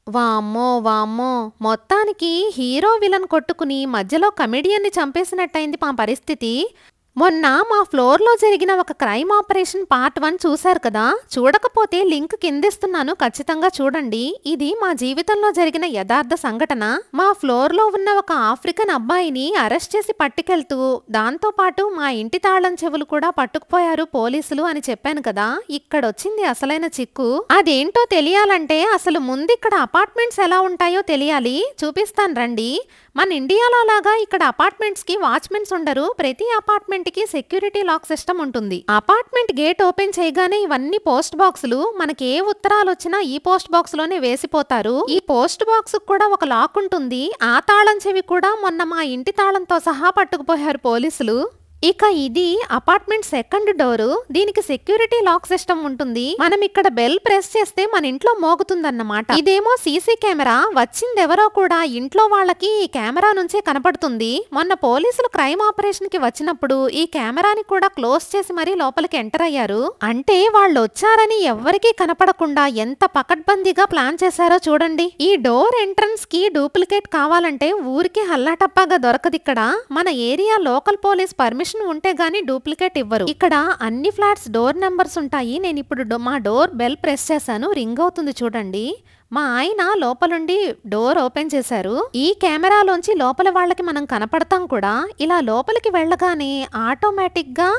వామ్మో! వామ్మో! మొత్తానికి హీరో, విలన్ కొట్టుకుని మధ్యలో కమెడియన్‌ని చంపేసినట్టయింది మా పరిస్థితి. మొన్న మా ఫ్లోర్‌లో జరిగిన ఒక క్రైమ్ ఆపరేషన్ పార్ట్ 1 చూశారు కదా! చూడకపోతే లింక్ కిందిస్తున్నాను, ఖచ్చితంగా చూడండి. ఇది మా జీవితంలో జరిగిన యథార్థ సంఘటన. మా ఫ్లోర్‌లో ఉన్న ఒక ఆఫ్రికన్ అబ్బాయిని అరెస్ట్ చేసి పట్టుకెళ్తూ, దాంతో పాటు మా ఇంటి తాళం చెవులు కూడా పట్టుకుపోయారు పోలీసులు అని చెప్పాను కదా! ఇక్కడొచ్చింది అసలైన చిక్కు. అదేంటో తెలియాలంటే అసలు ముందిక్కడ అపార్ట్మెంట్స్ ఎలా ఉంటాయో తెలియాలి. చూపిస్తాను రండి. మన ఇండియాలో లాగా ఇక్కడ అపార్ట్మెంట్స్ కి వాచ్మెన్స్ ఉండరు. ప్రతి అపార్ట్మెంట్ కి సెక్యూరిటీ లాక్ సిస్టమ్ ఉంటుంది. అపార్ట్మెంట్ గేట్ ఓపెన్ చేయగానే ఇవన్నీ పోస్ట్ బాక్సులు. మనకి ఏ ఉత్తరాలు వచ్చినా ఈ పోస్ట్ బాక్స్ లోనే వేసిపోతారు. ఈ పోస్ట్ బాక్స్ కూడా ఒక లాక్ ఉంటుంది. ఆ తాళం చెవి కూడా మొన్న మా ఇంటి తాళంతో సహా పట్టుకుపోయారు పోలీసులు. ఇక ఇది అపార్ట్మెంట్ సెకండ్ డోరు. దీనికి సెక్యూరిటీ లాక్ సిస్టమ్ ఉంటుంది. మనం ఇక్కడ బెల్ ప్రెస్ చేస్తే మన ఇంట్లో మోగుతుందన్నమాట. ఇదేమో సీసీ కెమెరా. వచ్చిందెవరో కూడా ఇంట్లో వాళ్ళకి ఈ కెమెరా నుంచే కనపడుతుంది. మొన్న పోలీసులు క్రైమ్ ఆపరేషన్ కి వచ్చినప్పుడు ఈ కెమెరాని కూడా క్లోజ్ చేసి మరీ లోపలికి ఎంటర్ అయ్యారు. అంటే వాళ్ళు వచ్చారని ఎవ్వరికీ కనపడకుండా ఎంత పకడ్బందీగా ప్లాన్ చేశారో చూడండి. ఈ డోర్ ఎంట్రన్స్ కి డూప్లికేట్ కావాలంటే ఊరికి హల్లాటప్పాగా దొరకదిక్కడ. మన ఏరియా లోకల్ పోలీస్ పర్మిషన్ ఉంటే గానీ డూప్లికేట్ ఇవ్వరు. ఇక్కడ అన్ని ఫ్లాట్స్ డోర్ నెంబర్స్ ఉంటాయి. నేను ఇప్పుడు మా డోర్ బెల్ ప్రెస్ చేశాను, రింగ్ అవుతుంది చూడండి. మా ఆయన లోపలుండి డోర్ ఓపెన్ చేశారు. ఈ కెమెరాలోంచి లోపల వాళ్ళకి మనం కనపడతాం కూడా. ఇలా లోపలికి వెళ్ళగానే ఆటోమేటిక్ గా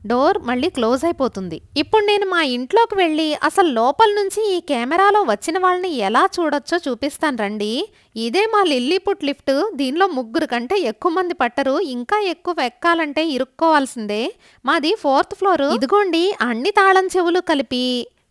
డోర్ మళ్ళీ క్లోజ్ అయిపోతుంది. ఇప్పుడు నేను మా ఇంట్లోకి వెళ్ళి అసలు లోపల నుంచి ఈ కెమెరాలో వచ్చిన వాళ్ళని ఎలా చూడొచ్చో చూపిస్తాను రండి. ఇదే మా లిల్లీపుట్ లిఫ్ట్. దీనిలో 3 కంటే ఎక్కువ మంది పట్టరు. ఇంకా ఎక్కువ ఎక్కాలంటే ఇరుక్కోవాల్సిందే. మాది 4th ఫ్లోర్. ఇదిగోండి అన్ని తాళం చెవులు కలిపి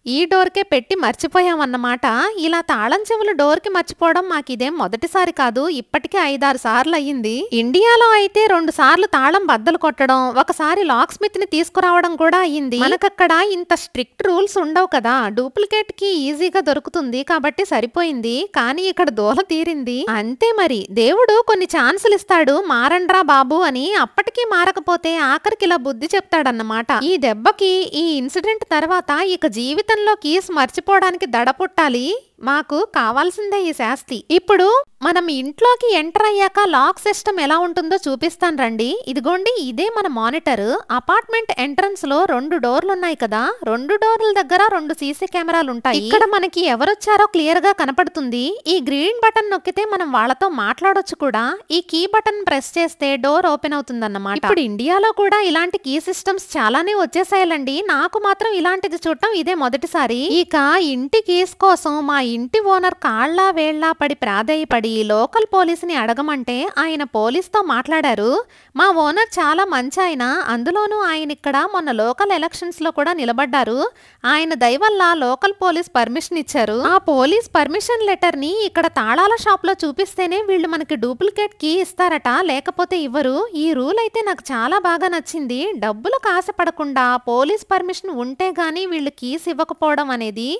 ఈ డోర్కే పెట్టి మర్చిపోయామన్నమాట. ఇలా తాళం చెవులు డోర్కి మర్చిపోవడం మాకిదేం మొదటిసారి కాదు. ఇప్పటికే 5-6 సార్లు అయ్యింది. ఇండియాలో అయితే 2 సార్లు తాళం బద్దలు కొట్టడం, ఒకసారి లాక్ స్మిత్ ని తీసుకురావడం కూడా అయ్యింది. మనకక్కడ ఇంత స్ట్రిక్ట్ రూల్స్ ఉండవు కదా. డూప్లికేట్ కి ఈజీగా దొరుకుతుంది కాబట్టి సరిపోయింది. కానీ ఇక్కడ దోల తీరింది. అంతే మరి, దేవుడు కొన్ని ఛాన్సులు ఇస్తాడు, మారండ్రా బాబు అని. అప్పటికీ మారకపోతే ఆఖరికి ఇలా బుద్ధి చెప్తాడన్నమాట. ఈ దెబ్బకి, ఈ ఇన్సిడెంట్ తర్వాత ఇక జీవితంలో కీస్ మర్చిపోవడానికి దడ పుట్టాలి. మాకు కావాల్సిందే ఈ శాస్తి. ఇప్పుడు మనం ఇంట్లోకి ఎంటర్ అయ్యాక లాక్ సిస్టమ్ ఎలా ఉంటుందో చూపిస్తాను రండి. ఇదిగోండి ఇదే మన మానిటర్. అపార్ట్మెంట్ ఎంట్రన్స్ లో 2 డోర్లు ఉన్నాయి కదా. 2 డోర్ల దగ్గర 2 సీసీ కెమెరాలు ఉంటాయి. ఇక్కడ మనకి ఎవరొచ్చారో క్లియర్ గా కనపడుతుంది. ఈ గ్రీన్ బటన్ నొక్కితే మనం వాళ్ళతో మాట్లాడొచ్చు కూడా. ఈ కీ బటన్ ప్రెస్ చేస్తే డోర్ ఓపెన్ అవుతుందన్నమాట. ఇప్పుడు ఇండియాలో కూడా ఇలాంటి కీ సిస్టమ్స్ చాలానే వచ్చేసాయండి. నాకు మాత్రం ఇలాంటిది చూడటం ఇదే మొదటిసారి. ఇక ఇంటి కీస్ కోసం మా ఇంటి ఓనర్ కాళ్ళ వేళ్లా పడి ప్రాధేయపడి లోకల్ పోలీసుని అడగమంటే ఆయన పోలీస్తో మాట్లాడారు. మా ఓనర్ చాలా మంచి ఆయన. అందులోనూ ఆయన ఇక్కడ మొన్న లోకల్ ఎలక్షన్స్ లో కూడా నిలబడ్డారు. ఆయన దయ వల్ల లోకల్ పోలీస్ పర్మిషన్ ఇచ్చారు. ఆ పోలీస్ పర్మిషన్ లెటర్ ని ఇక్కడ తాళాల షాప్ లో చూపిస్తేనే వీళ్ళు మనకి డూప్లికేట్ కీ ఇస్తారట, లేకపోతే ఇవ్వరు. ఈ రూల్ అయితే నాకు చాలా బాగా నచ్చింది. డబ్బులకు ఆశపడకుండా పోలీస్ పర్మిషన్ ఉంటే గానీ వీళ్ళు కీస్ ఇవ్వకపోవడం అనేది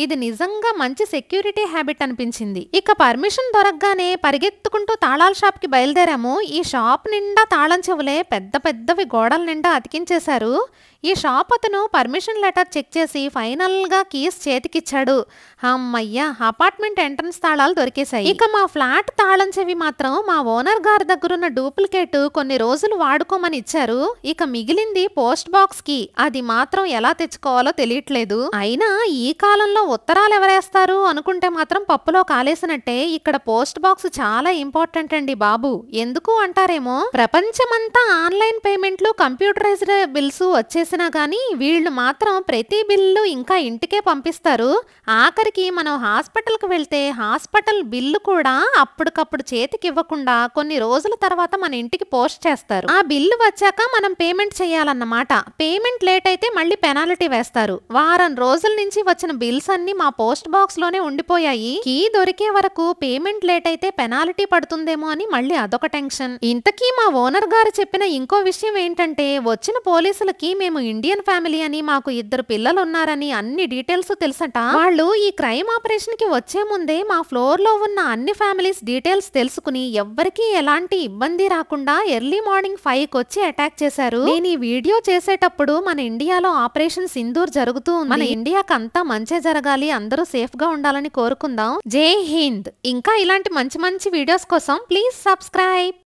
ఇది నిజంగా మంచి సెక్యూరిటీ హ్యాబిట్ అనిపించింది. ఇక పర్మిషన్ దొరకగానే పరిగెత్తుకుంటూ తాళాల షాప్ కి బయలుదేరాము. ఈ షాప్ నిండా తాళం చెవులే, పెద్ద పెద్దవి గోడల నిండా అతికించేశారు. ఈ షాప్ అతను పర్మిషన్ లెటర్ చెక్ చేసి ఫైనల్ గా కీస్ చేతికిచ్చాడు. అమ్మయ్యా, అపార్ట్మెంట్ ఎంట్రన్స్ తాళాలు దొరికేశాయి. ఇక మా ఫ్లాట్ తాళం చెవి మాత్రం మా ఓనర్ గారి దగ్గరున్న డూప్లికేట్ కొన్ని రోజులు వాడుకోమని ఇచ్చారు. ఇక మిగిలింది పోస్ట్ బాక్స్ కి. అది మాత్రం ఎలా తెచ్చుకోవాలో తెలియట్లేదు. అయినా ఈ కాలంలో ఉత్తరాలు ఎవరేస్తారు అనుకుంటే మాత్రం పప్పులో కాలేసినట్టే. ఇక్కడ పోస్ట్ బాక్స్ చాలా ఇంపార్టెంట్ అండి బాబు. ఎందుకు అంటారేమో, ప్రపంచమంతా ఆన్లైన్ పేమెంట్లు, కంప్యూటరైజ్డ్ బిల్స్ వచ్చేసినా గానీ వీళ్ళు మాత్రం ప్రతి బిల్లు ఇంకా ఇంటికే పంపిస్తారు. ఆఖరికి మనం హాస్పిటల్ కి వెళ్తే హాస్పిటల్ బిల్లు కూడా అప్పటికప్పుడు చేతికి ఇవ్వకుండా కొన్ని రోజుల తర్వాత మన ఇంటికి పోస్ట్ చేస్తారు. ఆ బిల్లు వచ్చాక మనం పేమెంట్ చేయాలన్నమాట. పేమెంట్ లేట్ అయితే మళ్ళీ పెనాల్టీ వేస్తారు. వారం రోజుల నుంచి వచ్చిన బిల్స్ అన్ని మా పోస్ట్ బాక్స్ లోనే ఉండిపోయాయి. కీ దొరికే వరకు పేమెంట్ లేట్ అయితే పెనాల్టీ పడుతుందేమో అని మళ్ళీ అదొక టెన్షన్. ఇంతకీ మా ఓనర్ గారు చెప్పిన ఇంకో విషయం ఏంటంటే, వచ్చిన పోలీసులకి మేము ఇండియన్ ఫ్యామిలీ అని, మాకు 2 పిల్లలు ఉన్నారని అన్ని డీటెయిల్స్ తెలుసట. వాళ్ళు ఈ క్రైమ్ ఆపరేషన్ కి వచ్చే ముందే మా ఫ్లోర్ లో ఉన్న అన్ని ఫ్యామిలీస్ డీటెయిల్స్ తెలుసుకుని ఎవ్వరికీ ఎలాంటి ఇబ్బంది రాకుండా ఎర్లీ మార్నింగ్ 5కి వచ్చి అటాక్ చేశారు. నేను ఈ వీడియో చేసేటప్పుడు మన ఇండియాలో ఆపరేషన్ సింధూర్ జరుగుతూ ఉంది. మన ఇండియాకి అంతా మంచే జరగాలి, అందరూ సేఫ్ గా ఉండాలని కోరుకుందాం. జై హింద్. ఇంకా ఇలాంటి మంచి మంచి వీడియోస్ కోసం ప్లీజ్ సబ్స్క్రైబ్.